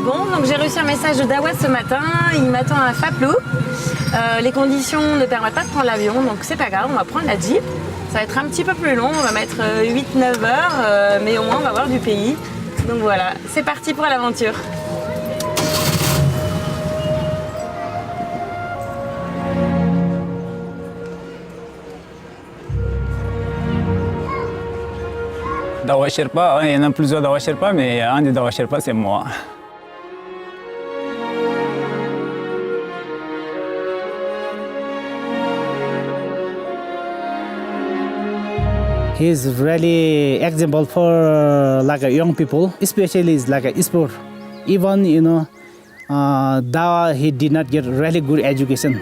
Bon, donc j'ai reçu un message de Dawa ce matin, il m'attend à Faplou. Les conditions ne permettent pas de prendre l'avion, donc c'est pas grave, on va prendre la Jeep. Ça va être un petit peu plus long, on va mettre 8-9 heures, mais au moins on va voir du pays. Donc voilà, c'est parti pour l'aventure. Dawa Sherpa, il y en a plusieurs Dawa Sherpa, mais un des Dawa Sherpa, c'est moi. He's really example for like young people, especially like a sport. Even Dawa he did not get really good education,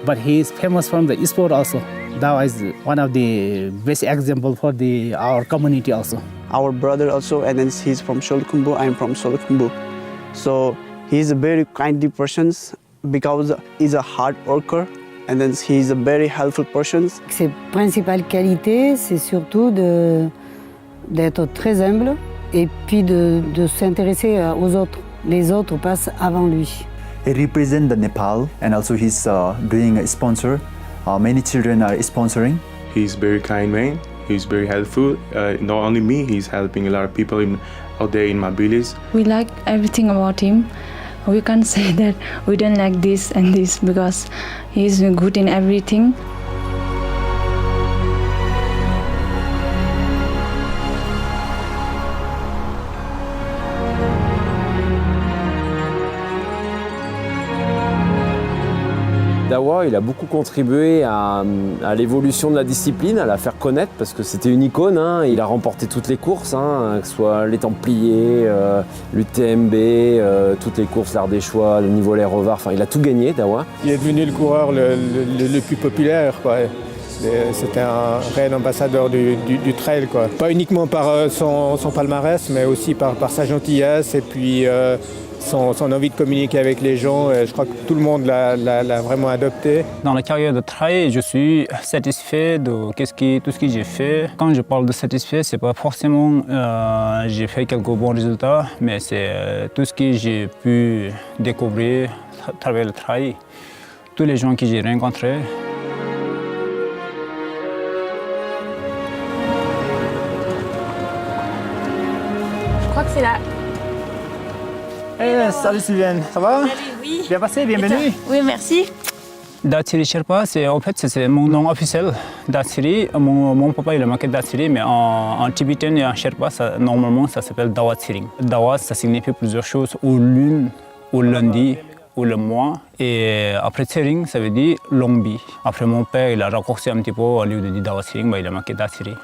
but he is famous from the sport also. Dawa is one of the best example for our community also. Our brother also, and then he's from Solukhumbu, I'm from Solukhumbu. So he's a very kindly person because he's a hard worker, and then he's a very helpful person. Ses principales qualités, c'est surtout d'être très humble et puis de s'intéresser aux autres. Les autres passent avant lui. He represents the Nepal, and also he's doing a sponsor. Many children are sponsoring. He's very kind man. He's very helpful. Not only me, he's helping a lot of people out there in my village. We like everything about him. We can't say that we don't like this and this because he's good in everything. Dawa, il a beaucoup contribué à l'évolution de la discipline, à la faire connaître parce que c'était une icône. Hein. Il a remporté toutes les courses, que ce soit les Templiers, l'UTMB, toutes les courses, l'Art des Choix, le niveau les revards. Enfin, il a tout gagné, Dawa. Il est devenu le coureur le plus populaire, quoi. C'était un réel ambassadeur du trail, quoi. Pas uniquement par son palmarès, mais aussi par sa gentillesse et puis son envie de communiquer avec les gens. Je crois que tout le monde l'a vraiment adopté. Dans la carrière de trail, je suis satisfait de tout ce que j'ai fait. Quand je parle de satisfait, c'est pas forcément j'ai fait quelques bons résultats, mais c'est tout ce que j'ai pu découvrir à travers le trail, tous les gens que j'ai rencontrés. Je crois que c'est là. Hey, salut Sylviane, ça va? Salut, oui. Bien passé, bienvenue. Oui, merci. Datsiri Sherpa, c'est mon nom officiel. Datsiri, mon papa il a marqué Datsiri, mais en tibétain et en Sherpa, normalement ça s'appelle Dawa Tsiring. Dawa, ça signifie plusieurs choses, ou lune, ou lundi, ou le mois. Et après Tsiring, ça veut dire longue vie. Après mon père, il a raccourci un petit peu, au lieu de dire Dawa Tsiring, il a marqué Datsiri.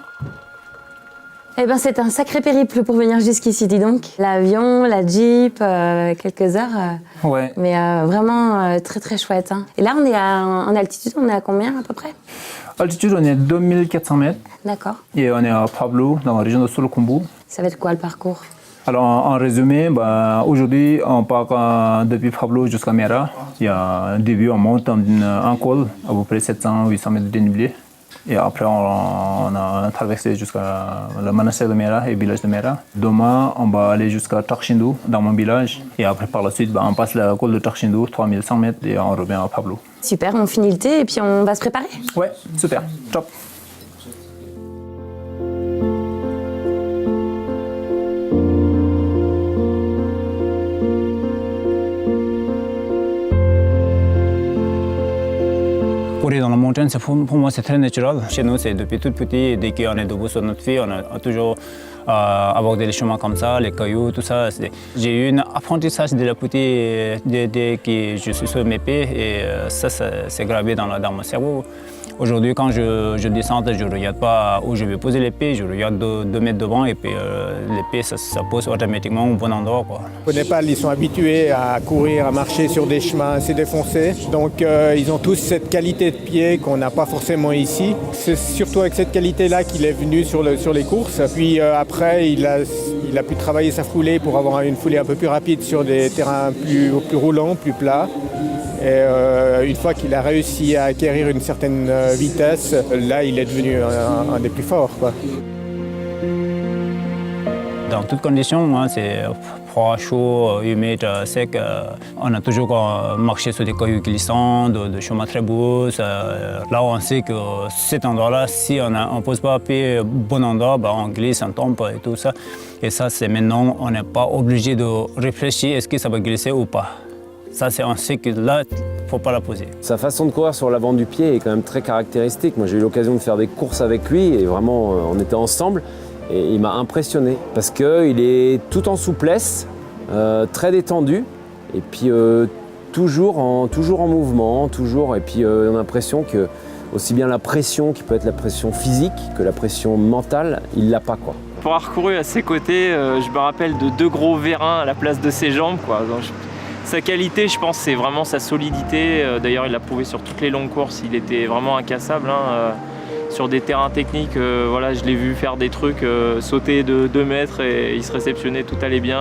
Eh ben, c'est un sacré périple pour venir jusqu'ici, dis donc. L'avion, la Jeep, quelques heures. Ouais. Mais vraiment très très chouette. Hein. Et là, on est en altitude, on est à combien à peu près? Altitude, on est à 2400 mètres. D'accord. Et on est à Pablo, dans la région de Solukhumbu. Ça va être quoi le parcours? Alors, en résumé, aujourd'hui, on part depuis Pablo jusqu'à Mera. Il y a un début, on monte un col, à peu près 700-800 mètres de dénivelé. Et après, on a traversé jusqu'à le monastère de Mera et le village de Mera. Demain, on va aller jusqu'à Tarchindou, dans mon village. Et après, par la suite, on passe le col de Tarchindou, 3100 mètres, et on revient à Pablo. Super, on finit le thé et puis on va se préparer. Ouais, super, top. Courir dans la montagne, pour moi, c'est très naturel. Chez nous, c'est depuis tout petit. Dès qu'on est debout sur notre pied, on a toujours abordé les chemins comme ça, les cailloux, tout ça. J'ai eu un apprentissage dès le petit, dès que je suis sur mes pieds, et ça, c'est gravé dans mon cerveau. Aujourd'hui, quand je descends, je ne regarde pas où je vais poser les pieds, je regarde 2 mètres devant et puis les pieds, ça pose automatiquement au bon endroit, quoi. Au Népal, ils sont habitués à courir, à marcher sur des chemins assez défoncés. Donc ils ont tous cette qualité de pied qu'on n'a pas forcément ici. C'est surtout avec cette qualité-là qu'il est venu sur les courses. Puis après, il a pu travailler sa foulée pour avoir une foulée un peu plus rapide sur des terrains plus roulants, plus plats. Et une fois qu'il a réussi à acquérir une certaine vitesse, là, il est devenu un des plus forts, quoi. Dans toutes conditions, froid, chaud, humide, sec. On a toujours marché sur des cailloux glissants, de chemins très beaux. Là, on sait que cet endroit-là, si on ne pose pas pied au bon endroit, on glisse, on tombe et tout ça. Et ça, c'est maintenant, on n'est pas obligé de réfléchir, est-ce que ça va glisser ou pas. Ça, c'est on sait que là, il ne faut pas la poser. Sa façon de courir sur l'avant du pied est quand même très caractéristique. Moi, j'ai eu l'occasion de faire des courses avec lui et vraiment, on était ensemble et il m'a impressionné parce qu'il est tout en souplesse, très détendu et puis toujours en mouvement, et puis on a l'impression que aussi bien la pression, qui peut être la pression physique, que la pression mentale, il l'a pas, quoi. Pour avoir couru à ses côtés, je me rappelle de 2 gros vérins à la place de ses jambes, quoi. Donc, sa qualité, je pense, c'est vraiment sa solidité. D'ailleurs, il l'a prouvé sur toutes les longues courses. Il était vraiment incassable. Sur des terrains techniques, voilà, je l'ai vu faire des trucs, sauter de 2 mètres et il se réceptionnait, tout allait bien.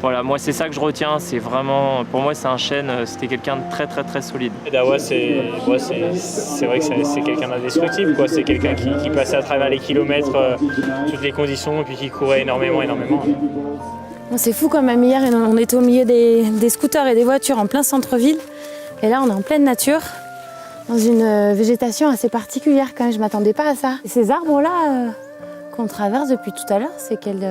Voilà, moi, c'est ça que je retiens. C'est vraiment, pour moi, c'est un chêne. C'était quelqu'un de très, très, très solide. Dawa, c'est vrai que c'est quelqu'un d'indestructible, quoi. C'est quelqu'un qui passait à travers les kilomètres, toutes les conditions, et puis qui courait énormément. C'est fou quand même, hier on était au milieu des scooters et des voitures en plein centre-ville. Et là on est en pleine nature, dans une végétation assez particulière quand même, je ne m'attendais pas à ça. Et ces arbres-là qu'on traverse depuis tout à l'heure, c'est quelle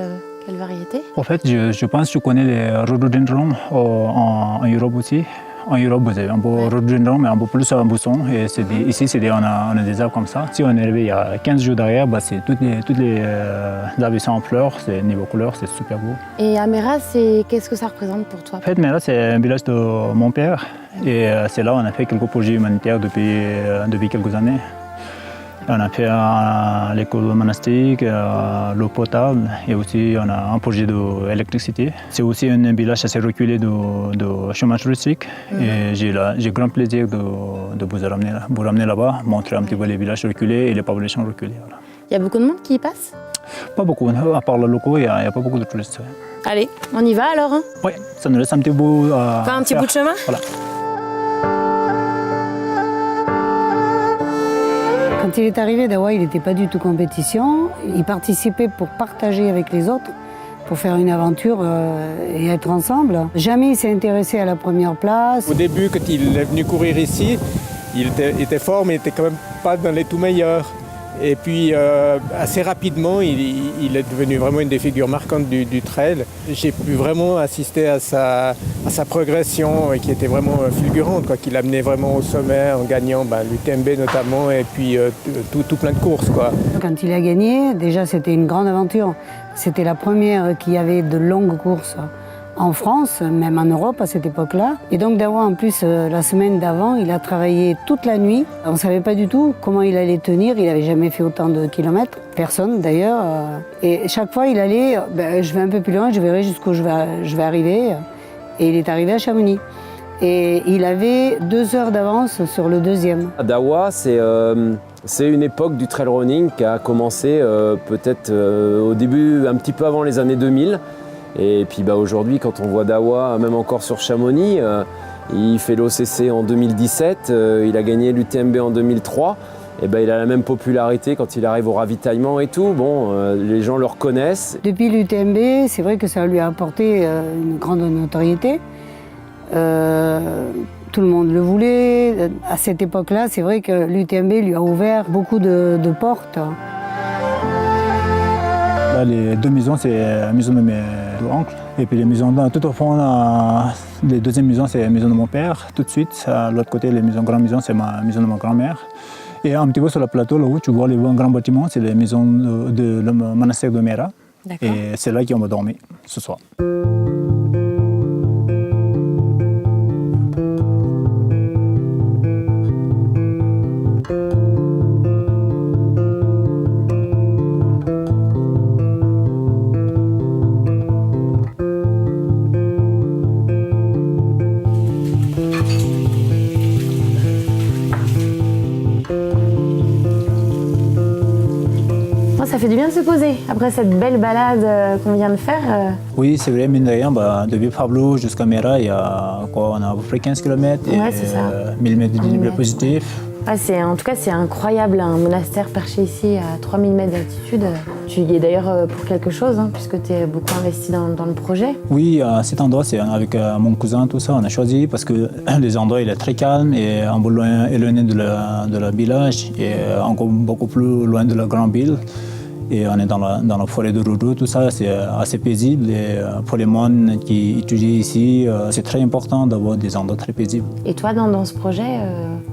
variété? En fait, je pense que je connais les rhododendrons en Europe aussi. En Europe, vous avez un beau rhododendron, mais un peu plus un bousson. Et ici, on a des arbres comme ça. Si on est arrivé il y a 15 jours derrière, c'est toutes les arbres sont en fleurs. Niveau couleur, c'est super beau. Et à Mera, qu'est-ce que ça représente pour toi? En fait, Mera, c'est un village de mon père. Et c'est là où on a fait quelques projets humanitaires depuis quelques années. On a fait l'école monastique, l'eau potable et aussi on a un projet d'électricité. C'est aussi un village assez reculé de chemin touristique et j'ai grand plaisir de vous ramener là-bas, montrer un petit peu les villages reculés et les populations reculées. Voilà. Il y a beaucoup de monde qui y passe? Pas beaucoup, à part les locaux, il n'y a pas beaucoup de touristes. Allez, on y va alors hein? Oui, ça nous laisse un petit bout à faire un petit bout de chemin? Voilà. Quand il est arrivé, Dawa, il n'était pas du tout compétition. Il participait pour partager avec les autres, pour faire une aventure et être ensemble. Jamais il s'est intéressé à la première place. Au début, quand il est venu courir ici, il était fort, mais il n'était quand même pas dans les tout meilleurs. Et puis, assez rapidement, il est devenu vraiment une des figures marquantes du trail. J'ai pu vraiment assister à sa progression, qui était vraiment fulgurante, quoi, qu'il amenait vraiment au sommet en gagnant l'UTMB notamment, et puis tout plein de courses, quoi. Quand il a gagné, déjà c'était une grande aventure. C'était la première qui avait de longues courses en France, même en Europe à cette époque-là. Et donc Dawa, en plus, la semaine d'avant, il a travaillé toute la nuit. On ne savait pas du tout comment il allait tenir. Il n'avait jamais fait autant de kilomètres. Personne d'ailleurs. Et chaque fois, il allait, je vais un peu plus loin, je verrai jusqu'où je vais arriver. Et il est arrivé à Chamonix. Et il avait 2 heures d'avance sur le deuxième. Dawa, c'est une époque du trail running qui a commencé peut-être au début, un petit peu avant les années 2000. Et puis aujourd'hui, quand on voit Dawa, même encore sur Chamonix, il fait l'OCC en 2017, il a gagné l'UTMB en 2003. Et il a la même popularité quand il arrive au ravitaillement et tout. Bon, les gens le reconnaissent. Depuis l'UTMB, c'est vrai que ça lui a apporté une grande notoriété. Tout le monde le voulait. À cette époque-là, c'est vrai que l'UTMB lui a ouvert beaucoup de portes. Là, les 2 maisons, c'est la maison de mes 2 oncles. Et puis les maisons tout au fond, les deuxièmes maisons, c'est la maison de mon père. Tout de suite, à l'autre côté, les maisons, grande maison, c'est ma maison de ma grand-mère. Et un petit peu sur le plateau, là où tu vois les grands bâtiments, c'est les maisons de le monastère de Mera. Et c'est là qu'on va dormir ce soir. fait du bien de se poser après cette belle balade qu'on vient de faire. Oui, c'est vrai, mine de rien, depuis Pablo jusqu'à Mera, il y a quoi, on a à peu près 15 km et Ouais, c'est ça. 1000 mètres de dénivelé positif. En tout cas, c'est incroyable, un monastère perché ici à 3000 mètres d'altitude. Tu y es d'ailleurs pour quelque chose, puisque tu es beaucoup investi dans le projet. Oui, cet endroit, c'est avec mon cousin, tout ça, on a choisi parce que les endroits, il est très calme et un peu loin, éloigné de la village et encore beaucoup plus loin de la grande ville. Et on est dans la forêt de Roudou, tout ça, c'est assez paisible. Et pour les moines qui étudient ici, c'est très important d'avoir des endroits très paisibles. Et toi, dans ce projet,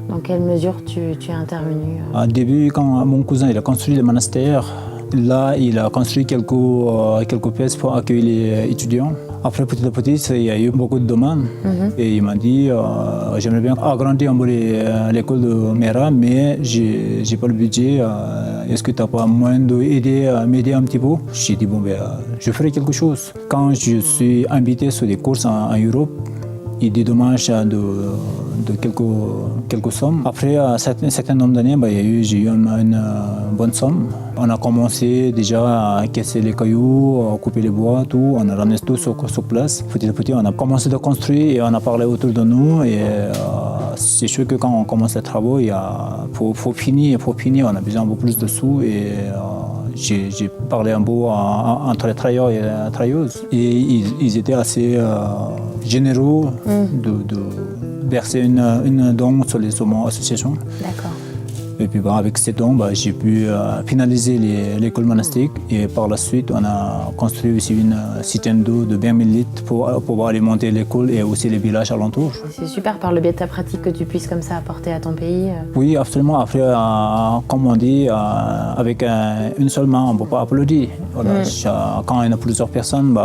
dans quelle mesure tu es intervenu Au début, quand mon cousin il a construit le monastère, là, il a construit quelques pièces pour accueillir les étudiants. Après, petit à petit, il y a eu beaucoup de demandes. Et il m'a dit, j'aimerais bien agrandir un peu l'école de Mera, mais je n'ai pas le budget. Est-ce que tu n'as pas moyen m'aider un petit peu? J'ai dit, je ferai quelque chose. Quand je suis invité sur des courses en Europe, il dédommage de quelques sommes. Après un certain nombre d'années, j'ai eu une bonne somme. On a commencé déjà à casser les cailloux, à couper les bois, tout. On a ramené tout sur place. Petit à petit, on a commencé à construire et on a parlé autour de nous. Et c'est sûr que quand on commence les travaux, faut finir, on a besoin de plus de sous. Et j'ai parlé un peu entre les travailleurs et les travailleuses. Et ils étaient assez généreux de verser une don sur les associations. D'accord. Et puis avec ces dons, j'ai pu finaliser l'école monastique et par la suite, on a construit aussi une citerne d'eau de 20 000 litres pour pouvoir alimenter l'école et aussi les villages alentours. C'est super par le biais de ta pratique que tu puisses comme ça apporter à ton pays. Oui, absolument. Après, comme on dit, avec une seule main, on ne peut pas applaudir. Voilà. Quand il y a plusieurs personnes,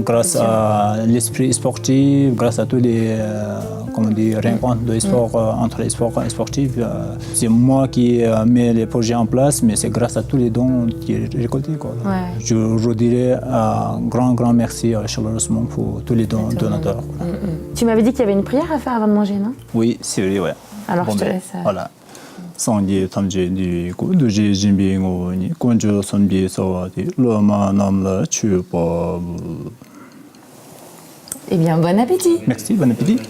grâce à l'esprit sportif, grâce à tous les rencontres de sport, entre les sports sportifs, c'est moi qui mets les projets en place, mais c'est grâce à tous les dons qui sont récoltés. Ouais. Je redirai un grand merci chaleureusement pour tous les donateurs. Tu m'avais dit qu'il y avait une prière à faire avant de manger, non? Oui, c'est vrai, ouais. Alors je te laisse. Voilà. 성지 탐지니 고두지 진빙오니 권주 선비서와디 러마남라 추법. Eh bien, bon appétit. Merci, bon appétit.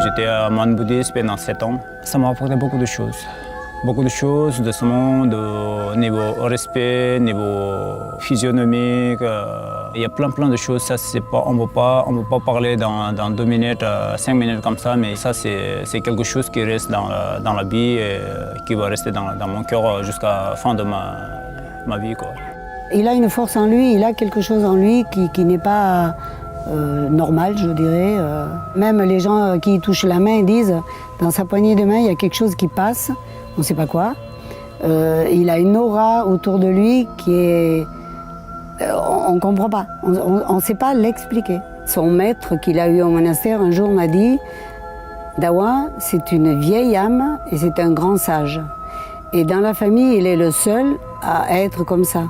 J'étais à moine bouddhiste pendant 7 ans. Ça m'a apporté beaucoup de choses. Beaucoup de choses de ce monde, niveau respect, niveau physionomique. Il y a plein de choses. Ça, on ne peut pas parler dans 2 minutes, 5 minutes comme ça, mais ça, c'est quelque chose qui reste dans la vie et qui va rester dans mon cœur jusqu'à la fin de ma vie, quoi. Il a une force en lui, il a quelque chose en lui qui n'est pas normal, je dirais. Même les gens qui touchent la main disent, dans sa poignée de main, il y a quelque chose qui passe, on ne sait pas quoi. Il a une aura autour de lui qui est... on ne comprend pas, on ne sait pas l'expliquer. Son maître qu'il a eu au monastère un jour m'a dit, Dawa, c'est une vieille âme et c'est un grand sage. Et dans la famille, il est le seul à être comme ça.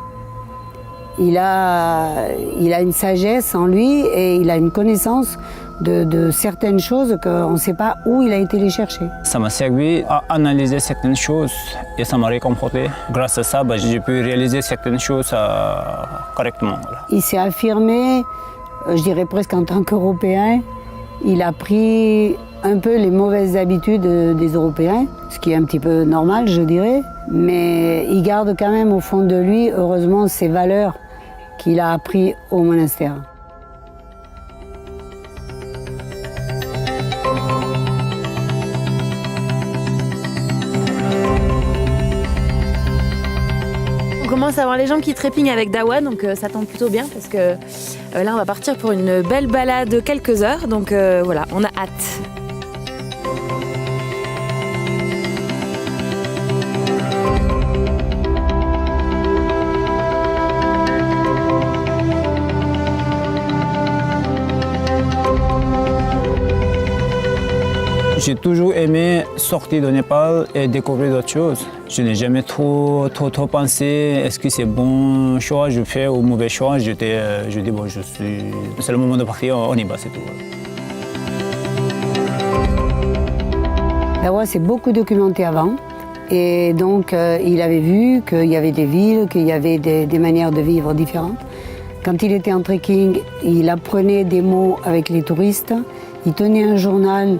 Il a une sagesse en lui et il a une connaissance de certaines choses qu'on ne sait pas où il a été les chercher. Ça m'a servi à analyser certaines choses et ça m'a réconforté. Grâce à ça, j'ai pu réaliser certaines choses correctement. Voilà. Il s'est affirmé, je dirais presque en tant qu'Européen. Il a pris un peu les mauvaises habitudes des Européens, ce qui est un petit peu normal, je dirais. Mais il garde quand même au fond de lui, heureusement, ses valeurs qu'il a appris au monastère. On commence à avoir les jambes qui trépignent avec Dawa, donc ça tombe plutôt bien parce que là on va partir pour une belle balade de quelques heures, donc voilà, on a hâte. J'ai toujours aimé sortir de Népal et découvrir d'autres choses. Je n'ai jamais trop pensé, est-ce que c'est bon choix je fais ou mauvais choix. Je dis bon, c'est le moment de partir, on y va, c'est tout. Dawa s'est beaucoup documenté avant et donc il avait vu qu'il y avait des villes, qu'il y avait des manières de vivre différentes. Quand il était en trekking, il apprenait des mots avec les touristes, il tenait un journal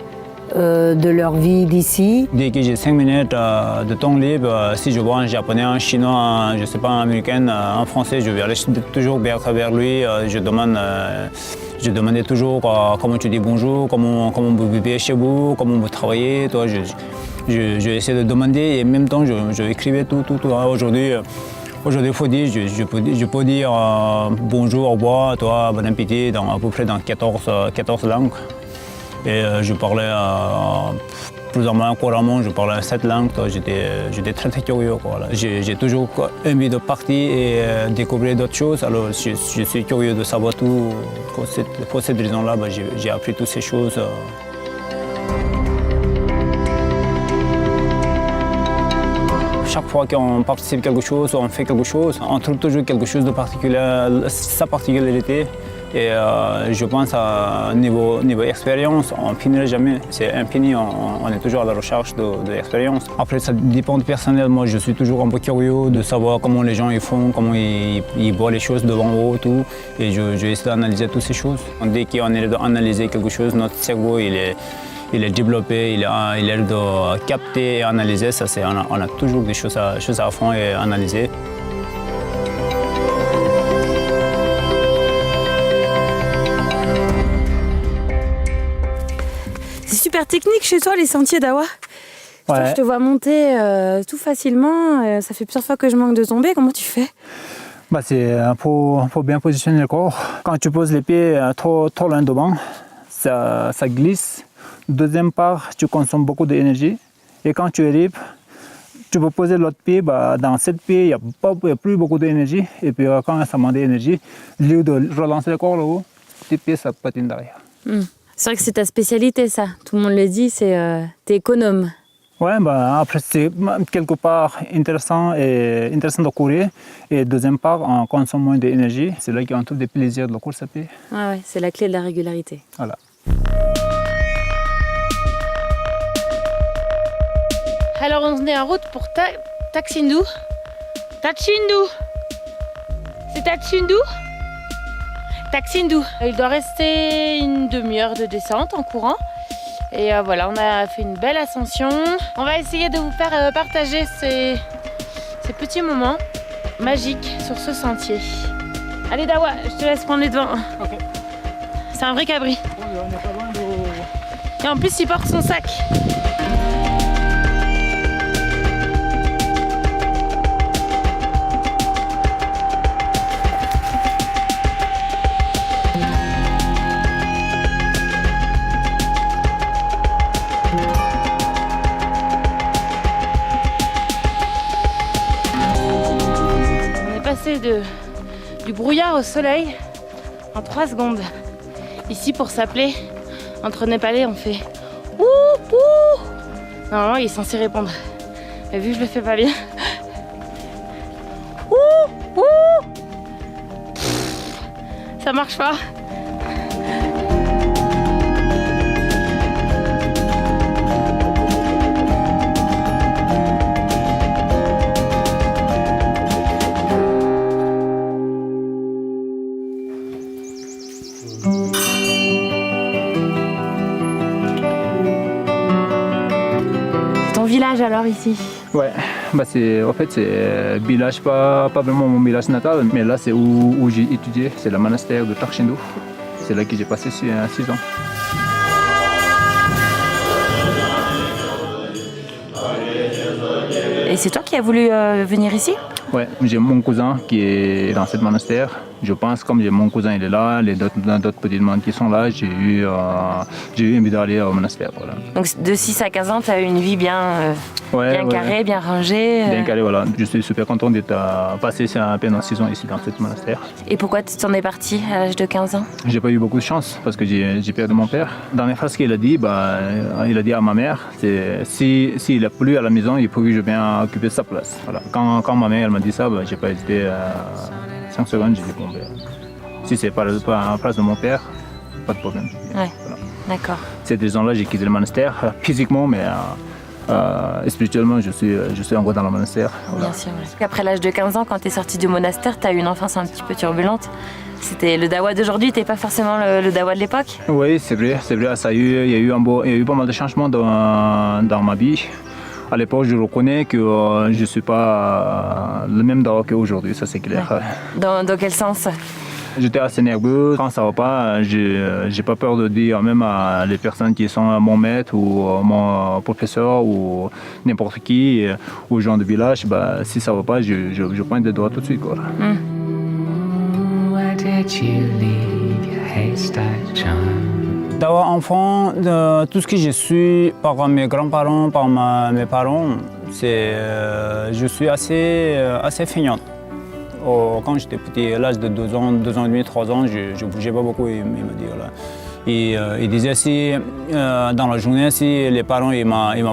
de leur vie d'ici. Dès que j'ai 5 minutes de temps libre, si je vois un japonais, un chinois, je ne sais pas, un américain, un français, je vais aller toujours vers lui. Je demandais toujours comment tu dis bonjour, comment vous vivez chez vous, comment vous travaillez. Toi, je essaie de demander et en même temps je écrivais tout. Aujourd'hui, il faut dire, je peux dire bonjour, au revoir, toi, bon appétit, à peu près dans 14 langues. Et je parlais plus ou moins couramment, je parlais 7 langues, j'étais très curieux. J'ai toujours envie de partir et découvrir d'autres choses, alors je suis curieux de savoir tout. Pour cette raison-là, j'ai appris toutes ces choses. Chaque fois qu'on participe à quelque chose, on fait quelque chose, on trouve toujours quelque chose de particulier, sa particularité. Et je pense à niveau expérience, on ne finirait jamais. C'est infini, on est toujours à la recherche de l'expérience. Après, ça dépend du personnel. Moi, je suis toujours un peu curieux de savoir comment les gens ils font, comment ils voient les choses devant eux, tout. Et je essaie d'analyser toutes ces choses. Dès qu'on est d'analyser quelque chose, notre cerveau, il est développé, il est de capter et analyser. On a toujours des choses à fond et à analyser. C'est super technique chez toi les sentiers Dawa. Ouais. Je te vois monter tout facilement. Ça fait plusieurs fois que je manque de tomber. Comment tu fais? C'est faut bien positionner le corps. Quand tu poses les pieds trop loin devant, ça glisse. Deuxième part, tu consommes beaucoup d'énergie. Et quand tu arrives, tu peux poser l'autre pied. Dans 7 pieds, il n'y a plus beaucoup d'énergie. Et puis quand ça manque d'énergie, au lieu de relancer le corps là-haut, tes pieds ça patine derrière. C'est vrai que c'est ta spécialité ça. Tout le monde le dit, t'es économe. Ouais, après c'est quelque part intéressant de courir. Et deuxième part, on consomme moins d'énergie. C'est là qu'on trouve des plaisirs de la course à pied. Ouais, c'est la clé de la régularité. Voilà. Alors on est en route pour Taxindu. C'est Taxindu. Il doit rester une demi-heure de descente en courant. Et voilà, on a fait une belle ascension. On va essayer de vous faire partager ces petits moments magiques sur ce sentier. Allez Dawa, je te laisse prendre les devants. Okay. C'est un vrai cabri. Et en plus, il porte son sac. Du brouillard au soleil en 3 secondes. Ici, pour s'appeler, entre Népalais, on fait ouh ouh. Normalement, il est censé répondre. Mais vu que je le fais pas bien, ouh ouh. Ça marche pas. Village alors ici? Ouais, c'est village, pas vraiment mon village natal, mais là c'est où j'ai étudié, c'est le monastère de Taxindu. C'est là que j'ai passé 6 ans. Et c'est toi qui as voulu venir ici? Ouais, j'ai mon cousin qui est dans ce monastère Je pense, comme mon cousin il est là, les d'autres petits monde qui sont là, j'ai eu envie d'aller au monastère. Voilà. Donc de 6 à 15 ans, tu as eu une vie bien carrée, bien rangée. Bien carrée, voilà. Je suis super content d'être passé pendant 6 ans ici dans ce monastère. Et pourquoi tu t'en es parti à l'âge de 15 ans? J'ai pas eu beaucoup de chance parce que j'ai perdu mon père. Dans les phrases qu'il a dit, il a dit à ma mère, s'il a plu à la maison, il faut que je vienne occuper sa place. Voilà. Quand ma mère m'a dit ça, j'ai pas hésité 5 secondes, j'ai dit bon, si c'est pas à la place de mon père, pas de problème. Ouais, voilà. D'accord. Cette raison-là, j'ai quitté le monastère physiquement, mais spirituellement, je suis encore dans le monastère. Voilà. Bien sûr. Ouais. Après l'âge de 15 ans, quand tu es sorti du monastère, tu as eu une enfance un petit peu turbulente. C'était le dawa d'aujourd'hui, t'es pas forcément le dawa de l'époque? Oui, c'est vrai. Il y a eu pas mal de changements dans ma vie. À l'époque, je reconnais que je ne suis pas le même dawa qu'aujourd'hui, ça c'est clair. Ouais. Dans quel sens? J'étais assez nerveux. Quand ça ne va pas, j'ai pas peur de dire même à les personnes qui sont mon maître ou mon professeur ou n'importe qui, aux gens du village, si ça ne va pas, je pointe des doigts tout de suite. Quoi. Dawa enfant, tout ce que je suis par mes grands-parents, par mes parents, je suis assez feignant. Quand j'étais petit, à l'âge de 2 ans et demi, 3 ans, je ne bougeais pas beaucoup, il me dit. Voilà. Il disait si dans la journée, si les parents ils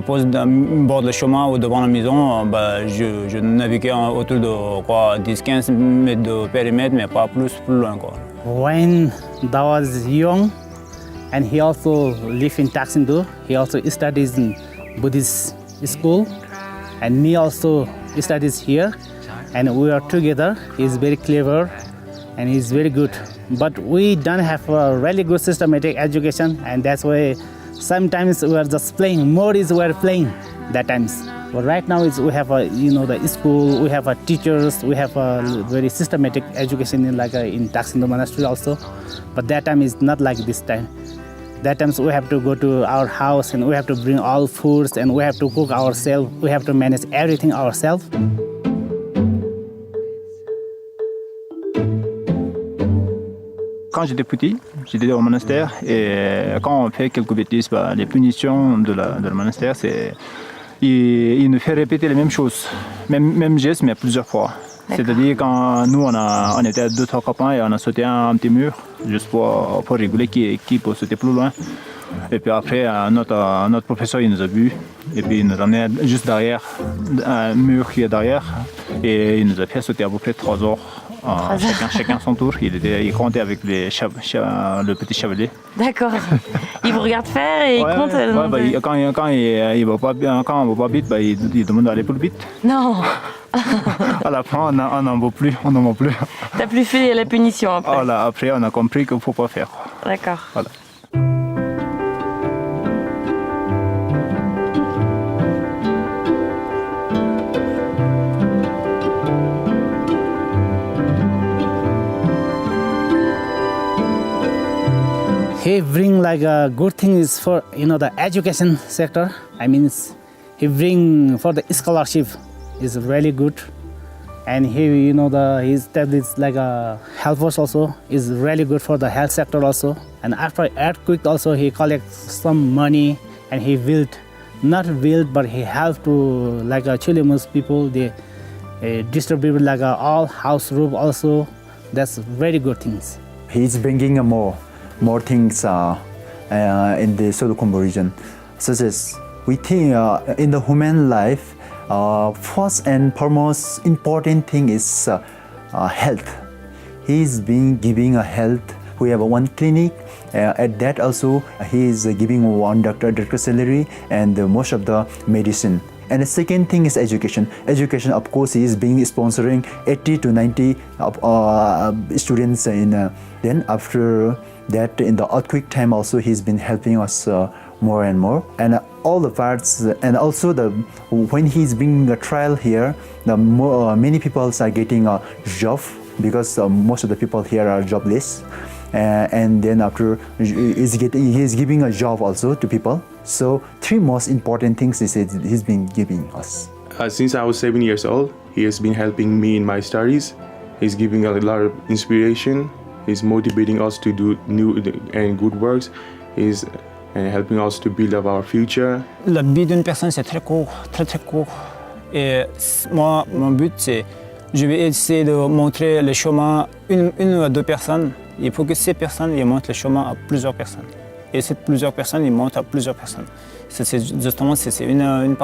posent au bord du chemin ou devant la maison, je naviguais autour de 10-15 mètres de périmètre, mais pas plus loin. Quoi. When I was young, and he also lived in Taekwondo, he also studies in Buddhist school, and me also studies here. And we are together. He's very clever and he's very good. But we don't have a really good systematic education, and that's why sometimes we are just playing. More is we are playing that times. But right now we have the school, we have teachers, we have a very systematic education in Taekwondo monastery also. But that time is not like this time. That times we have to go to our house and we have to bring all foods and we have to cook ourselves. We have to manage everything ourselves. Quand j'étais petit, j'étais au monastère et quand on fait quelques bêtises, les punitions de le monastère, il nous fait répéter les mêmes choses, même gestes, mais plusieurs fois. C'est-à-dire quand nous on était 2-3 copains et on a sauté un petit mur juste pour rigoler qui peut sauter plus loin. Et puis après notre professeur il nous a vus et puis il nous a amené juste derrière un mur qui est derrière et il nous a fait sauter à peu près 3 heures. Chacun son tour, il comptait avec le petit chevalier. D'accord. Il vous regarde faire et il compte. Quand on va pas vite, il demande d'aller plus vite. Non. À la fin, on n'en veut plus. T'as plus fait la punition après. Voilà, après, on a compris qu'il ne faut pas faire. D'accord. Voilà. He bring a good thing is for the education sector. I mean, he bring for the scholarship is really good, and he he established a health force also is really good for the health sector also. And after earthquake also he collects some money and he but he helped to Chilemus people. They distribute all house roof also. That's very good things. He's bringing more things in the Solukhumbu region, such as we think in the human life, first and foremost important thing is health. He's been giving a health. We have one clinic. At that also, he is giving one doctor salary and most of the medicine. And the second thing is education. Education, of course, he is being sponsoring 80 to 90 students. Then after that, in the earthquake time also, he's been helping us more and more. And all the parts, and also when he's being a trial here, many people are getting a job because most of the people here are jobless. And then after, he's giving a job also to people. So 3 most important things he's been giving us. Since I was 7 years old, he has been helping me in my studies. He's giving us a lot of inspiration. He's motivating us to do new and good works. He's helping us to build up our future. La vie d'une personne, c'est très court, très très court. Et moi, mon but, c'est je vais essayer de montrer le chemin à une ou deux personnes. Il faut que ces personnes ils montrent le chemin à plusieurs personnes. Et ces plusieurs personnes, ils montrent à plusieurs personnes. C'est justement une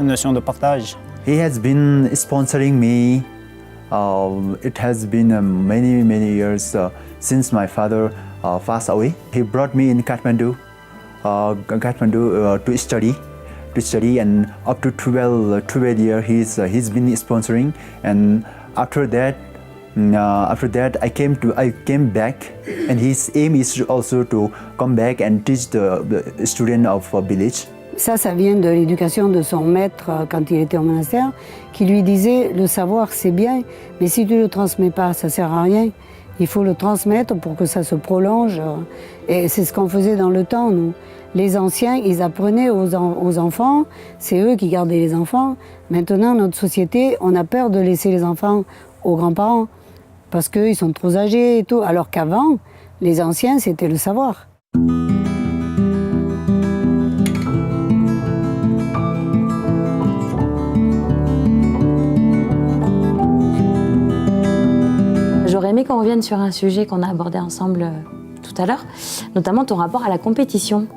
notion de partage. He has been sponsoring me. It has been many years since my father passed away. He brought me in Kathmandu to study, and up to 12 years he's been sponsoring. And after that I came back, and his aim is also to come back and teach the student of village. Ça vient de l'éducation de son maître quand il était au monastère, qui lui disait le savoir c'est bien, mais si tu ne le transmets pas, ça ne sert à rien. Il faut le transmettre pour que ça se prolonge. Et c'est ce qu'on faisait dans le temps, nous. Les anciens, ils apprenaient aux enfants, c'est eux qui gardaient les enfants. Maintenant, notre société, on a peur de laisser les enfants aux grands-parents parce qu'ils sont trop âgés et tout. Alors qu'avant, les anciens, c'était le savoir. J'aurais aimé qu'on revienne sur un sujet qu'on a abordé ensemble tout à l'heure, notamment ton rapport à la compétition.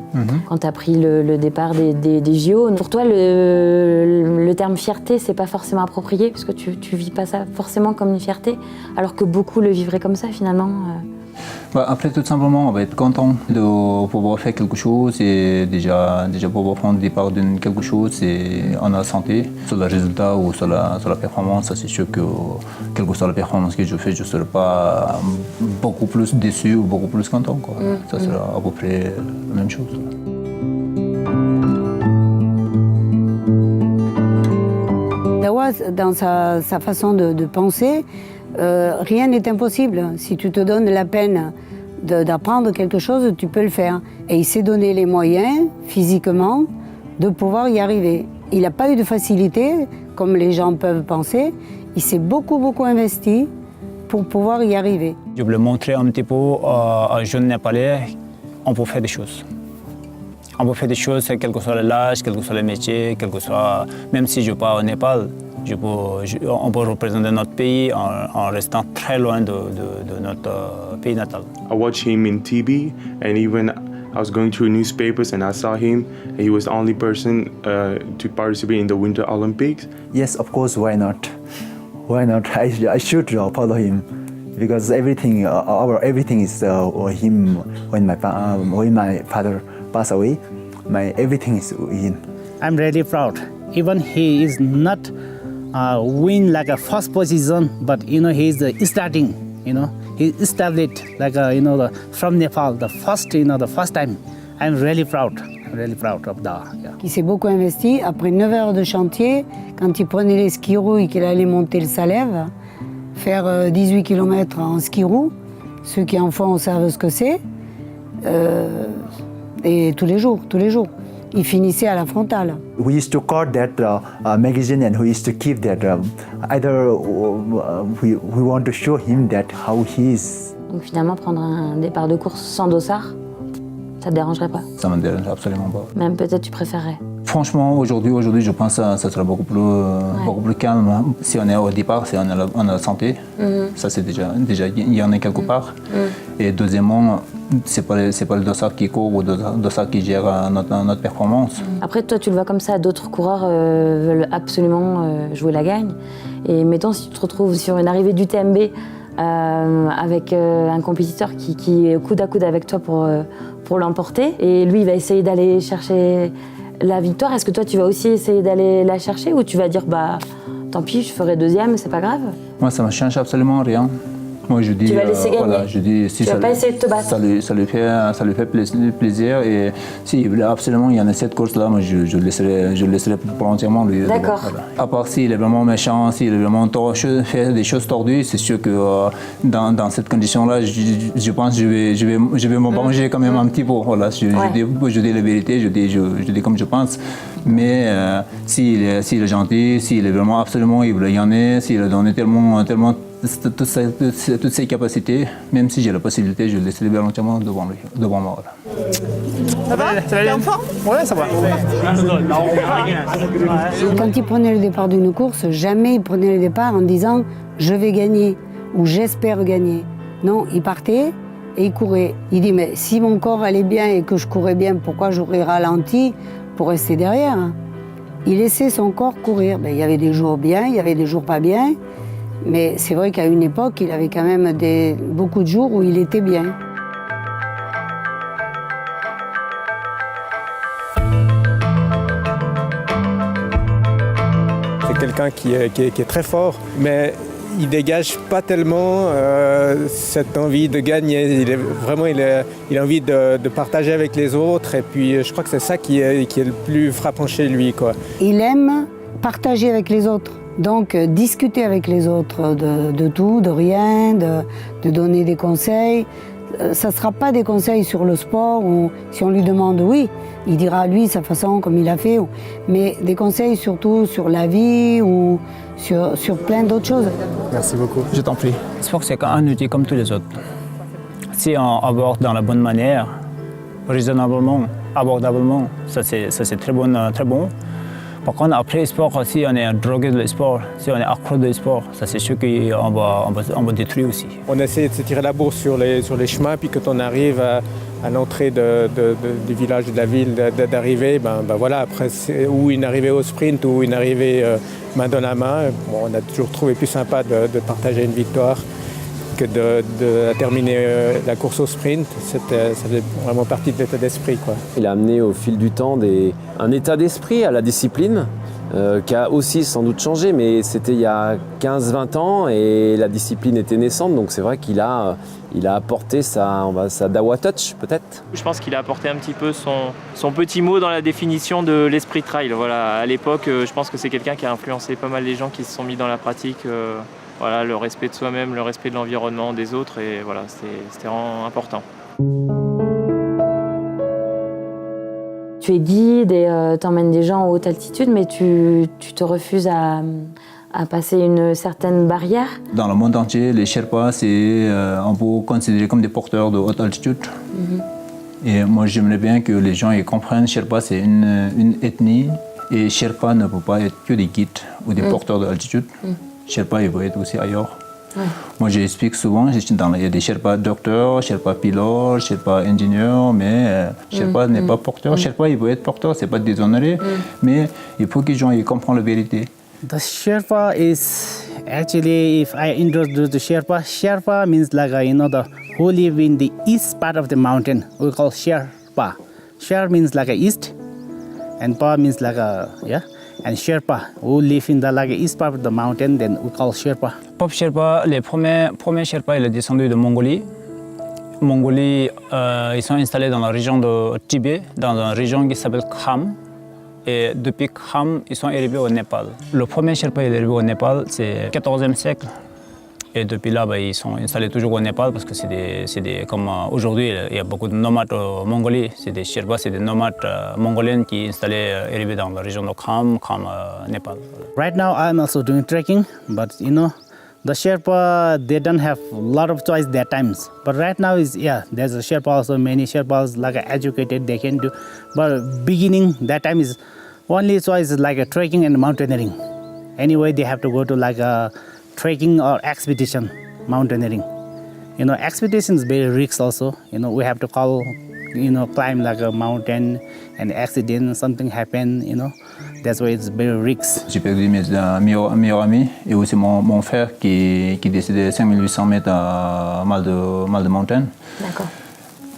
Quand tu as pris le départ des JO, pour toi, le terme fierté, c'est pas forcément approprié, parce que tu vis pas ça forcément comme une fierté, alors que beaucoup le vivraient comme ça finalement. Après, tout simplement, on va être content de pouvoir faire quelque chose et déjà pouvoir prendre des parts de quelque chose, c'est en la santé. Sur le résultat ou sur la performance, c'est sûr que quelle que soit la performance que je fais, je ne serai pas beaucoup plus déçu ou beaucoup plus content, quoi. Ça sera à peu près la même chose. Dawa, dans sa façon de penser, rien n'est impossible. Si tu te donnes la peine d'apprendre quelque chose, tu peux le faire. Et il s'est donné les moyens, physiquement, de pouvoir y arriver. Il n'a pas eu de facilité, comme les gens peuvent penser. Il s'est beaucoup investi pour pouvoir y arriver. Je voulais montrer un petit peu aux jeunes Népalais qu'on peut faire des choses. On peut faire des choses, quel que soit l'âge, quel que soit le métier, même si je pars au Népal, on peut représenter notre pays en restant très loin de notre pays natal. I watched him in TV, and even I was going through newspapers and I saw him. And he was the only person to participate in the Winter Olympics. Yes, of course, why not? Why not? I should follow him, because everything is him. When my father passed away, everything is him. I'm really proud. Even he is not win like a first position, but he's starting. He established like from Nepal the first time. I'm really proud. I'm really proud of Dawa. Yeah. Il s'est beaucoup investi. Après 9 heures de chantier, quand il prenait les skis-roues et qu'il allait monter le Salève, faire 18 km en ski-roue, ceux qui en font savent ce que c'est. Et tous les jours. Il finissait à la frontale. We used to cut that magazine, and we used to keep that. Either we want to show him that how he is. Donc finalement, prendre un départ de course sans dossard, ça te dérangerait pas? Ça ne me dérange absolument pas. Même peut-être tu préférerais? Franchement, aujourd'hui, je pense que ça sera beaucoup plus calme. Si on est au départ, si on a la santé, ça c'est déjà il y en a quelque part. Et deuxièmement, c'est pas le dossard qui court ou le dossard qui gère notre performance. Après, toi, tu le vois comme ça, d'autres coureurs veulent absolument jouer la gagne. Et mettons, si tu te retrouves sur une arrivée du TMB avec un compétiteur qui est coude à coude avec toi pour l'emporter, et lui, il va essayer d'aller chercher la victoire, est-ce que toi, tu vas aussi essayer d'aller la chercher, ou tu vas dire, tant pis, je ferai deuxième, c'est pas grave? Moi, ça ne me change absolument rien. Moi, je dis, tu vas laisser gagner. Voilà, je dis, si tu vas pas essayer de te battre. Ça lui fait plaisir, et s'il veut absolument, il y en a cette course-là, moi, je le laisserai pour entièrement lui. D'accord. Voilà. À part s'il est vraiment méchant, s'il est vraiment fait des choses tordues, c'est sûr que dans cette condition-là, je pense que je vais me venger quand même un petit peu. Voilà, je dis la vérité, je dis comme je pense. Mais s'il est gentil, s'il est vraiment absolument, il veut y en a, s'il a donné tellement toutes ses capacités, même si j'ai la possibilité, je le célèbre entièrement devant moi. Ça va? T'es en forme? Ouais, ça va. Quand il prenait le départ d'une course, jamais il prenait le départ en disant « je vais gagner » ou « j'espère gagner ». Non, il partait et il courait. Il dit « mais si mon corps allait bien et que je courais bien, pourquoi j'aurais ralenti pour rester derrière ?» Il laissait son corps courir. Il y avait des jours bien, il y avait des jours pas bien. Mais c'est vrai qu'à une époque, il avait quand même beaucoup de jours où il était bien. C'est quelqu'un qui est très fort, mais il dégage pas tellement cette envie de gagner. Il a envie de partager avec les autres, et puis je crois que c'est ça qui est le plus frappant chez lui, quoi. Il aime partager avec les autres. Donc, discuter avec les autres de tout, de rien, de donner des conseils. Ça ne sera pas des conseils sur le sport ou si on lui demande, oui, il dira lui sa façon comme il a fait. Mais des conseils surtout sur la vie ou sur plein d'autres choses. Merci beaucoup. Je t'en prie. Le sport, c'est un outil comme tous les autres. Si on aborde dans la bonne manière, raisonnablement, abordablement, ça c'est très bon. Par contre, après le sport, si on est drogué de sport, si on est accro de sport, ça c'est sûr qu'on va détruire aussi. On essaie de se tirer la bourse sur les chemins, puis quand on arrive à l'entrée du village, de la ville, d'arriver, voilà, après ou une arrivée au sprint ou une arrivée main dans la main, on a toujours trouvé plus sympa de partager une victoire que de terminer la course au sprint. Ça faisait vraiment partie de l'état d'esprit, quoi. Il a amené au fil du temps un état d'esprit à la discipline qui a aussi sans doute changé, mais c'était il y a 15-20 ans et la discipline était naissante, donc c'est vrai qu'il a apporté sa Dawa Touch peut-être. Je pense qu'il a apporté un petit peu son petit mot dans la définition de l'esprit trail. Voilà, à l'époque, je pense que c'est quelqu'un qui a influencé pas mal les gens qui se sont mis dans la pratique. Voilà, le respect de soi-même, le respect de l'environnement, des autres, et voilà, c'était vraiment important. Tu es guide et t'emmènes des gens en haute altitude, mais tu te refuses à passer une certaine barrière. Dans le monde entier, les Sherpas, on peut considérer comme des porteurs de haute altitude. Et moi, j'aimerais bien que les gens comprennent, Sherpa, c'est une ethnie, et Sherpa ne peut pas être que des guides ou des porteurs de altitude. Sherpa, il peut être aussi ailleurs. Ouais. Moi, j'explique souvent, il y a des Sherpa docteurs, Sherpa pilotes, Sherpa ingénieurs, mais Sherpa n'est pas porteur. Sherpa, il peut être porteur, c'est pas déshonoré, mais il faut que les gens comprennent la vérité. The Sherpa is actually, if I introduce the Sherpa, Sherpa means like who live in the east part of the mountain. We call Sherpa. Sher means like east, and Pa means like and Sherpa, who live in the east part of the mountain, then we call Sherpa. Pop Sherpa, les premiers Sherpa, il est descendu de Mongolie. Mongolie, ils sont installés dans la région de Tibet, dans une région qui s'appelle Kham. Et depuis Kham, ils sont arrivés au Népal. Le premier Sherpa est arrivé au Népal, c'est le 14e siècle. Et depuis là, ils sont installés toujours au Népal parce que comme aujourd'hui, il y a beaucoup de nomades en Mongolie. C'est des Sherpas, c'est des nomades mongoliens qui sont installés, arrivés dans la région de Kham, Népal. Right now, I'm also doing trekking, but the Sherpa, they don't have a lot of choice that times. But right now there's a Sherpa also, many Sherpas educated, they can do. But beginning, that time is only choice is a trekking and mountaineering. Anyway, they have to go to a trekking or expedition, mountaineering. Expedition is very risky also. We have to climb a mountain, and accident, something happen, That's why it's very risky. J'ai perdu mes meilleurs amis et aussi mon frère qui décédé 5800 mètres à mal de montagne. D'accord.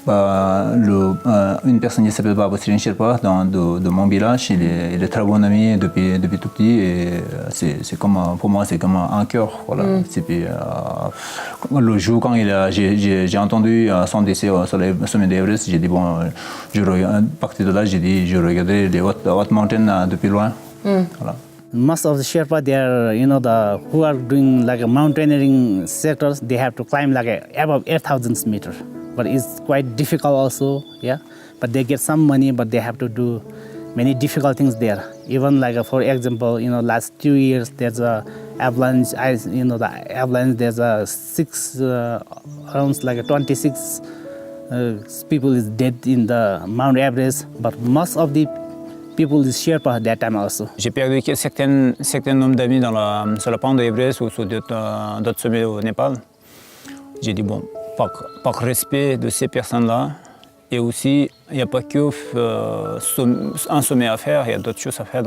Une personne qui s'appelle Baba Srin Sherpa de mon village, il est très bon ami depuis tout petit et pour moi c'est comme un cœur. Voilà. Le jour quand j'ai entendu son décès sur le sommet d'Everest, j'ai dit à partir de là je regardais les hautes montagnes depuis loin. Voilà. Most of the Sherpa, they are, who are doing a mountaineering sectors, they have to climb above 8,000 meters. But it's quite difficult also, But they get some money, but they have to do many difficult things there. Even for example, last 2 years, there's avalanche. The avalanche. There's around like 26 people is dead in the Mount Everest, but most of the people is Sherpa at that time also. J'ai perdu certains nombres d'amis sur la pente de l'Everest ou sur d'autres sommets au Népal. J'ai dit bon, par respect de ces personnes-là, et aussi il n'y a pas que un sommet à faire, il y a d'autres choses à faire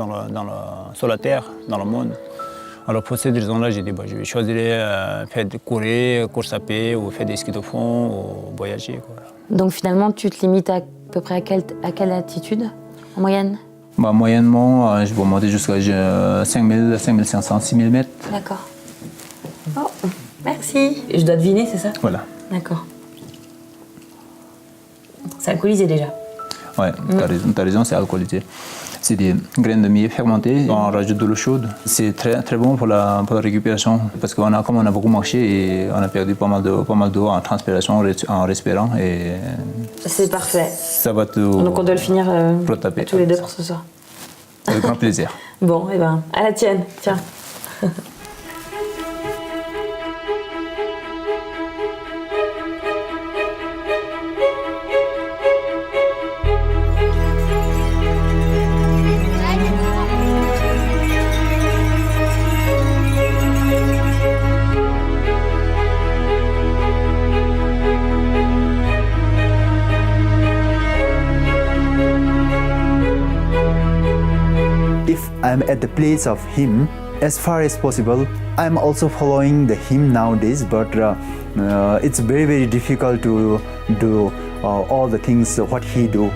sur la Terre, dans le monde. Alors pour cette raison-là, j'ai dit je vais choisir faire courir, course à pied ou faire des skis de fond ou voyager. Quoi. Donc finalement, tu te limites à peu près à quelle altitude en moyenne? Moyennement, je vais monter jusqu'à 5000, 5500, 6000 mètres. D'accord. Oh, merci. Je dois deviner, c'est ça? Voilà. D'accord. C'est alcoolisé déjà? Ouais, t'as raison, c'est alcoolisé. C'est des graines de millet fermentées, on rajoute de l'eau chaude. C'est très, très bon pour la récupération parce comme on a beaucoup marché et on a perdu pas mal d'eau en transpiration, en respirant. Et c'est parfait. Ça va te... Donc on doit le finir tous les deux pour ce soir. Avec grand plaisir. Bon, et ben, à la tienne, tiens. If I'm at the place of him, as far as possible, I'm also following him nowadays, but it's very, very difficult to do all the things what he do.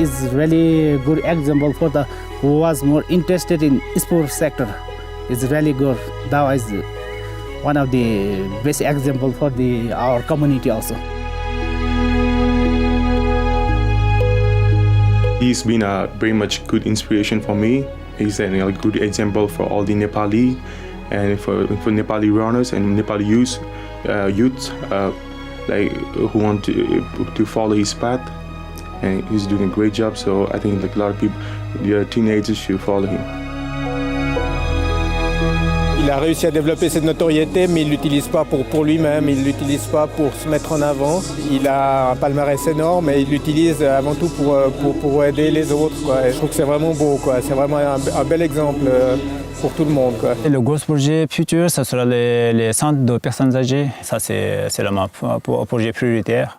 It's really a good example for the who was more interested in sport sector. It's really good. That is one of the best example for our community also. He's been a very much good inspiration for me. He's a good example for all the Nepali and for Nepali runners and Nepali youth who want to follow his path. And he's doing a great job. So I think a lot of people, the teenagers, should follow him. Il a réussi à développer cette notoriété, mais il ne l'utilise pas pour lui-même, il ne l'utilise pas pour se mettre en avant. Il a un palmarès énorme et il l'utilise avant tout pour aider les autres. Quoi. Et je trouve que c'est vraiment beau, quoi. C'est vraiment un bel exemple pour tout le monde. Quoi. Et le gros projet futur, ça sera les centres de personnes âgées. Ça, c'est mon projet prioritaire.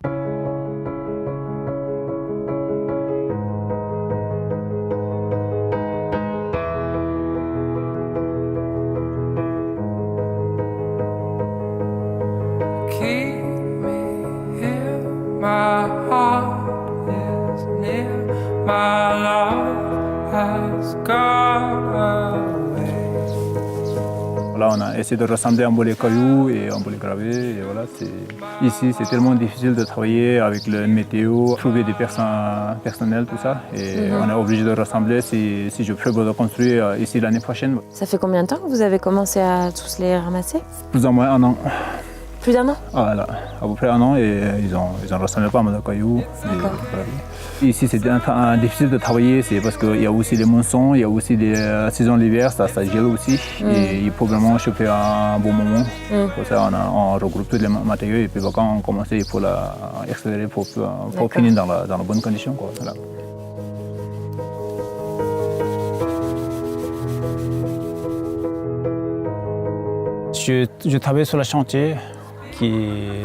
Là, on a essayé de rassembler un peu les cailloux et un peu les gravés. Et voilà, ici, c'est tellement difficile de travailler avec le météo, trouver des personnels, tout ça. Et on est obligé de rassembler si je prévois de construire ici l'année prochaine. Ça fait combien de temps que vous avez commencé à tous les ramasser? Plus ou moins 1 an. Plus d'1 an? Voilà, à peu près 1 an et ils ont rassemblé pas mal de cailloux. Ici, c'est difficile de travailler, c'est parce qu'il y a aussi les monsons, il y a aussi les saisons d'hiver, ça gèle aussi. Et il faut vraiment chauffer à un bon moment. Pour ça, on regroupe tous les matériaux et puis quand on commence, il faut accélérer pour finir dans la bonne condition. Quoi. Voilà. Je travaille sur le chantier.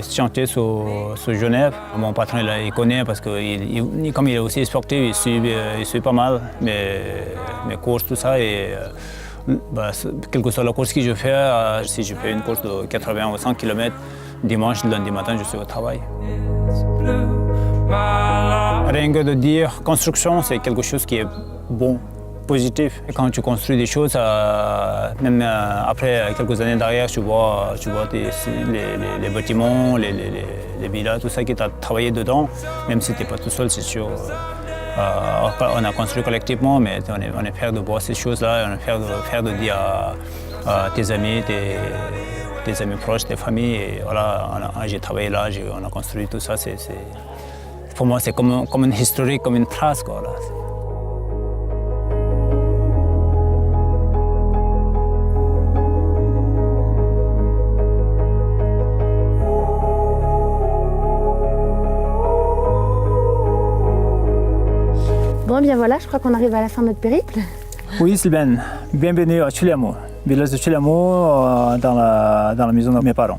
Chantier sur Genève. Mon patron il connaît parce que comme il est aussi sportif, il suit pas mal mes courses, tout ça. Et quelle que soit la course que je fais, si je fais une course de 80 ou 100 km, dimanche, lundi matin, je suis au travail. Rien que de dire construction, c'est quelque chose qui est bon. Positif. Quand tu construis des choses, même après quelques années derrière, tu vois les bâtiments, les villas, tout ça qui t'a travaillé dedans, même si tu n'es pas tout seul, c'est sûr. On a construit collectivement, mais on est fiers de voir ces choses-là, on est fiers de dire à tes amis, des amis proches, des familles. Et voilà, j'ai travaillé là, on a construit tout ça. Pour moi, c'est comme une historique, comme une trace, quoi, là. Bon, bien voilà, je crois qu'on arrive à la fin de notre périple. Oui, Sylvain, bienvenue à Chiliamo, village de Chiliamo, dans la maison de mes parents.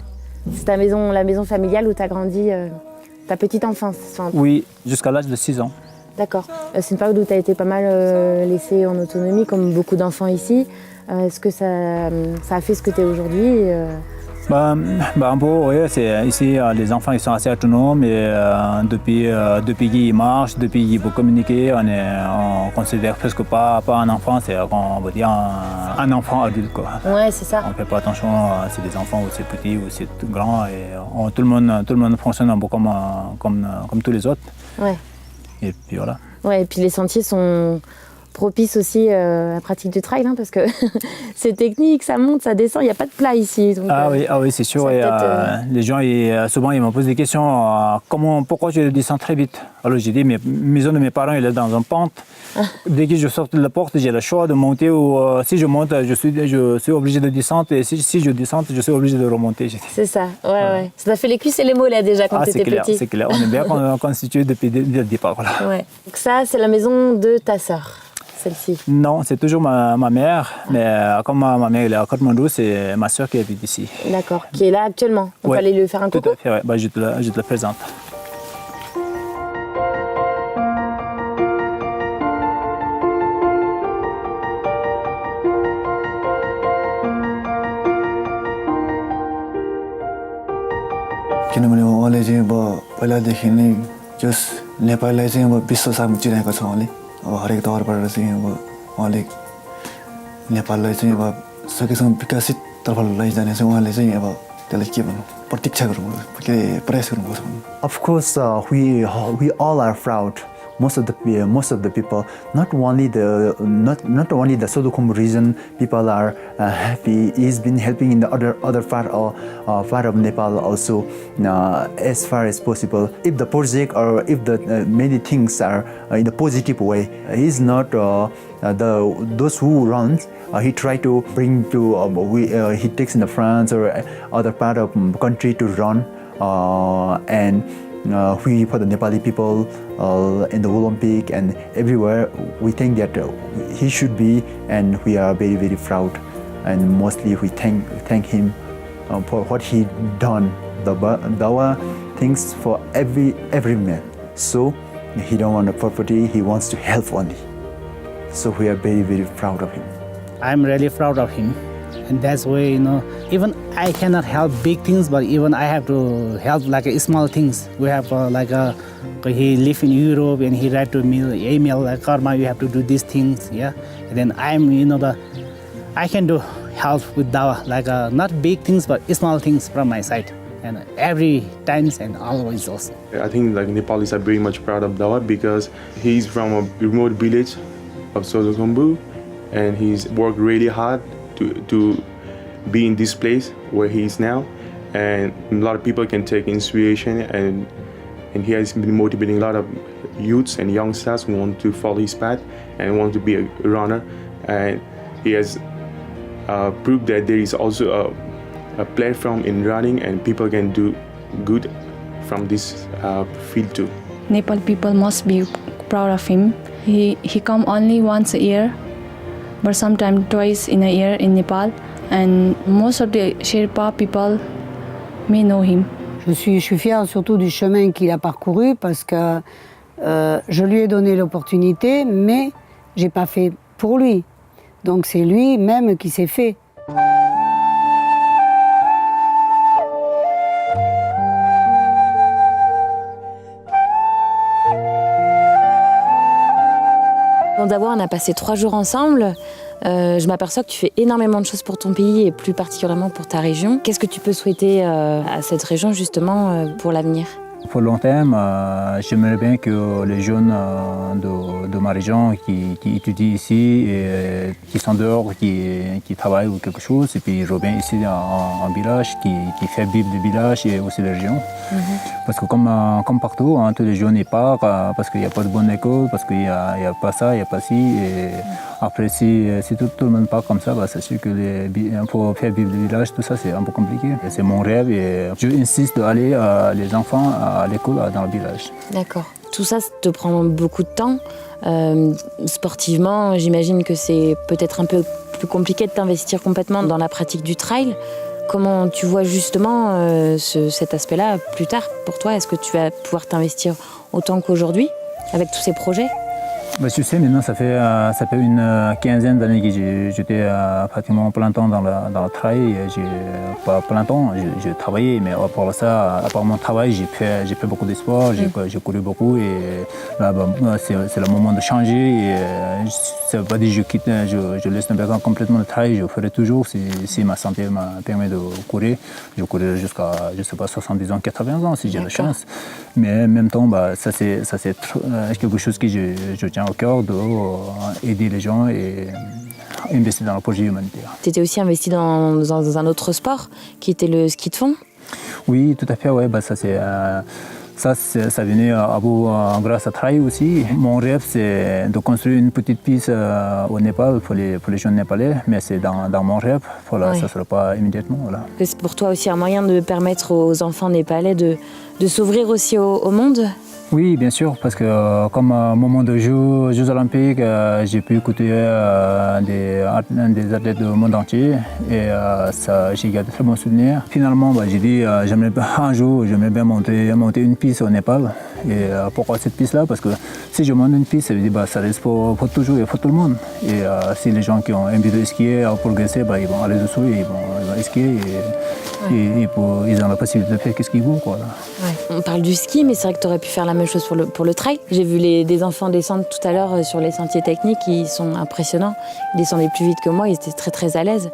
C'est la maison familiale où tu as grandi ta petite enfance. Enfin, oui, jusqu'à l'âge de 6 ans. D'accord. C'est une période où tu as été pas mal laissé en autonomie, comme beaucoup d'enfants ici. Est-ce que ça a fait ce que tu es aujourd'hui Un peu, oui. Ici, les enfants ils sont assez autonomes et depuis qu'ils marchent, depuis qu'ils peuvent communiquer, on considère presque pas un enfant, on va dire un enfant adulte, quoi. Ouais, c'est ça. On ne fait pas attention si c'est des enfants ou c'est petit ou c'est grand. Et tout le monde fonctionne un peu comme tous les autres. Ouais. Et puis voilà. Ouais, et puis les sentiers sont propice aussi à la pratique du trail, hein, parce que c'est technique, ça monte, ça descend, il n'y a pas de plat ici. Donc, oui, c'est sûr. Et, les gens, souvent, ils me posent des questions, pourquoi je descends très vite? Alors j'ai dit, maison de mes parents, elle est dans une pente. Dès que je sors de la porte, j'ai le choix de monter ou si je monte, je suis obligé de descendre et si je descends, je suis obligé de remonter. C'est ça, ouais. Ça t'a fait les cuisses et les mollets déjà quand tu étais petit. C'est clair, on est bien constitué depuis le départ. Voilà. Ouais. Donc ça, c'est la maison de ta sœur. Celle-ci? Non, c'est toujours ma mère, mais comme ma mère est à Katmandou, c'est ma soeur qui habite ici. D'accord, qui est là actuellement. On peut aller lui faire un coucou? Tout à fait, ouais. Je te la présente. किनभने उहाँले चाहिँ अब पहिलादेखि नै जस नेपाललाई चाहिँ अब विश्व सामु चिनाएको छ उहाँले अब हरेक तवरबाट चाहिँ अब उहाँले नेपाललाई चाहिँ अब सकेसम्म विकसित तर्फ लैजाने चाहिँ उहाँले चाहिँ अब त्यसलाई के भन्नु प्रतीक्षा गर्नुभएको के प्रयास गर्नुभएको छ। Of course, we all are proud. Most of the people, not only the Solukhumbu region, people are happy. He's been helping in the other part of Nepal also, as far as possible. If the project or if the many things are in a positive way, he's not those who runs. He try to bring to he takes in the France or other part of country to run and. We, for the Nepali people in the Olympic and everywhere, we think that he should be, and we are very, very proud. And mostly we thank him for what he done. The Dawa thinks for every man. So he don't want a property; he wants to help only. So we are very, very proud of him. I'm really proud of him. And that's why, even I cannot help big things, but even I have to help like small things. We have he live in Europe and he write to me, email like Karma, you have to do these things, yeah. And then I'm, I can do help with Dawa, like not big things, but small things from my side. And every times and always also. I think like Nepalis are very much proud of Dawa because he's from a remote village of Solukhumbu and he's worked really hard to be in this place where he is now, and a lot of people can take inspiration and he has been motivating a lot of youths and youngsters who want to follow his path and want to be a runner, and he has proved that there is also a platform in running and people can do good from this field too. Nepal people must be proud of him. He come only once a year, but sometimes twice in a year in Nepal, and most of the Sherpa people may know him. Je suis fière surtout du chemin qu'il a parcouru parce que je lui ai donné l'opportunité, mais j'ai pas fait pour lui. Donc c'est lui-même qui s'est fait. Dawa, on a passé 3 jours ensemble. Je m'aperçois que tu fais énormément de choses pour ton pays et plus particulièrement pour ta région. Qu'est-ce que tu peux souhaiter à cette région justement pour l'avenir? Pour le long terme, j'aimerais bien que les jeunes de ma région qui étudient ici et qui sont dehors, qui travaillent ou quelque chose, et puis ils reviennent ici en village, qui fait vivre le village et aussi la région. Parce que comme partout, tous les jeunes ils partent parce qu'il n'y a pas de bonne école, parce qu'il n'y a pas ça, il n'y a pas ci. Et après, si tout le monde part comme ça, c'est sûr que pour faire vivre le village, tout ça, c'est un peu compliqué. C'est mon rêve et j'insiste d'aller les enfants à l'école dans le village. D'accord. Tout ça te prend beaucoup de temps. Sportivement, j'imagine que c'est peut-être un peu plus compliqué de t'investir complètement dans la pratique du trail. Comment tu vois justement cet aspect-là plus tard pour toi? Est-ce que tu vas pouvoir t'investir autant qu'aujourd'hui avec tous ces projets? Tu sais, maintenant, ça fait une quinzaine d'années que j'étais pratiquement plein temps dans le travail. Pas plein temps, j'ai travaillé, mais à part mon travail, j'ai fait beaucoup de sport, j'ai couru beaucoup. Et là, c'est le moment de changer. Ça ne veut pas dire que je laisse complètement le travail. Je ferai toujours si ma santé me permet de courir. Je courrai jusqu'à, je sais pas, 70 ans, 80 ans si j'ai la chance. Mais en même temps, ça c'est quelque chose que je tiens au cœur d'aider les gens et investir dans le projet humanitaire. Tu étais aussi investi dans un autre sport qui était le ski de fond? Oui, tout à fait. Ouais, ça venait à bout grâce à travail aussi. Mon rêve, c'est de construire une petite piste au Népal pour les jeunes Népalais, mais c'est dans mon rêve. Voilà, ça ne sera pas immédiatement. Voilà. C'est pour toi aussi un moyen de permettre aux enfants népalais de s'ouvrir aussi au monde? Oui, bien sûr, parce que comme moment de Jeux olympiques, j'ai pu écouter des athlètes du monde entier et j'ai gardé de très bons souvenirs. Finalement, j'ai dit un jour, j'aimerais bien monter une piste au Népal. Et pourquoi cette piste-là? Parce que si je monte une piste, ça veut dire ça reste pour toujours et pour tout le monde. Et si les gens qui ont envie de skier, à progresser, ils vont aller dessous et ils vont skier. Et ils ont la possibilité de faire ce qu'ils veulent. Ouais. On parle du ski, mais c'est vrai que tu aurais pu faire la même chose pour le trail. J'ai vu des enfants descendre tout à l'heure sur les sentiers techniques, ils sont impressionnants. Ils descendaient plus vite que moi, ils étaient très très à l'aise.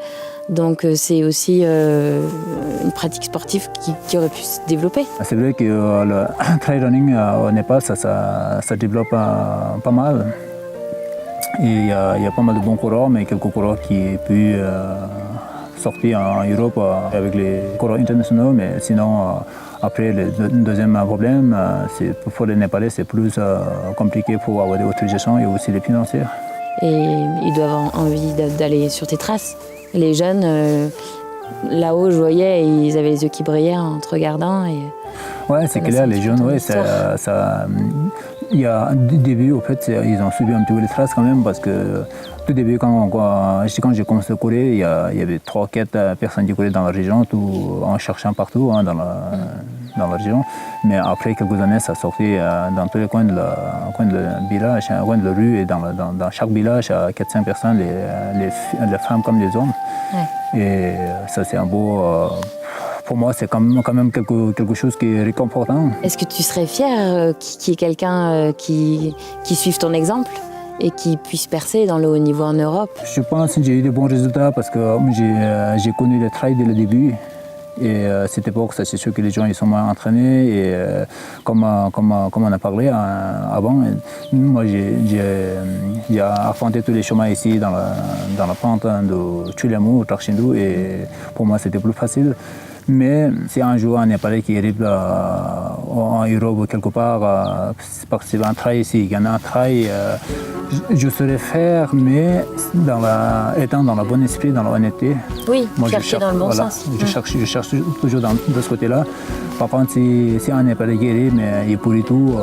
Donc c'est aussi une pratique sportive qui aurait pu se développer. C'est vrai que le trail running au Népal, ça développe pas mal. Et il y a pas mal de bons coureurs, mais quelques coureurs qui pu sortir en Europe avec les coureurs internationaux, mais sinon après le deuxième problème, pour les Népalais, c'est plus compliqué pour avoir des autorisations et aussi les financiers. Et ils doivent avoir envie d'aller sur tes traces. Les jeunes, là-haut, je voyais, ils avaient les yeux qui brillaient en te regardant. Ouais, c'est clair, les jeunes, ouais, il y a du début, au fait, ils ont suivi un petit peu les traces quand même, parce que tout début, quand j'ai commencé à courir, il y avait 3-4 personnes qui couraient dans la région, en cherchant partout dans la région. Mais après quelques années, ça sortait dans tous les coins de village, coin de la rue, et dans chaque village, à 4-5 personnes, les femmes comme les hommes. Ouais. Et ça, c'est un beau... pour moi, c'est quand même quelque chose qui est réconfortant. Est-ce que tu serais fier qu'il y ait quelqu'un qui suive ton exemple et qui puisse percer dans le haut niveau en Europe? Je pense que j'ai eu de bons résultats parce que j'ai connu le trail dès le début. Et à cette époque, c'est sûr que les gens ils sont moins entraînés. Et comme on a parlé avant, moi j'ai affronté tous les chemins ici dans la pente de Chuliamou, Tarchindu, et pour moi c'était plus facile. Mais si un jour un Népalais qui arrive en Europe quelque part, parce qu'il y a un trail ici, il y en a un trail, je saurais faire, mais étant dans le bon esprit, dans l'honnêteté. Oui, chercher dans le bon sens. Je cherche toujours de ce côté-là. Par contre, si un Népalais qui arrive, mais il pourrit tout,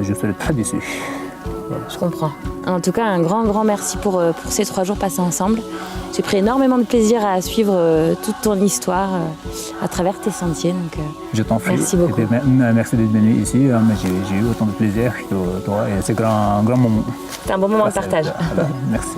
je serais très déçu. Voilà. Je comprends. En tout cas, un grand merci pour ces 3 jours passés ensemble. J'ai pris énormément de plaisir à suivre toute ton histoire à travers tes sentiers. Donc, je t'en prie. Merci beaucoup. Merci d'être venu ici. J'ai eu autant de plaisir que toi et c'est un grand moment. C'est un bon moment de partage. Voilà, merci.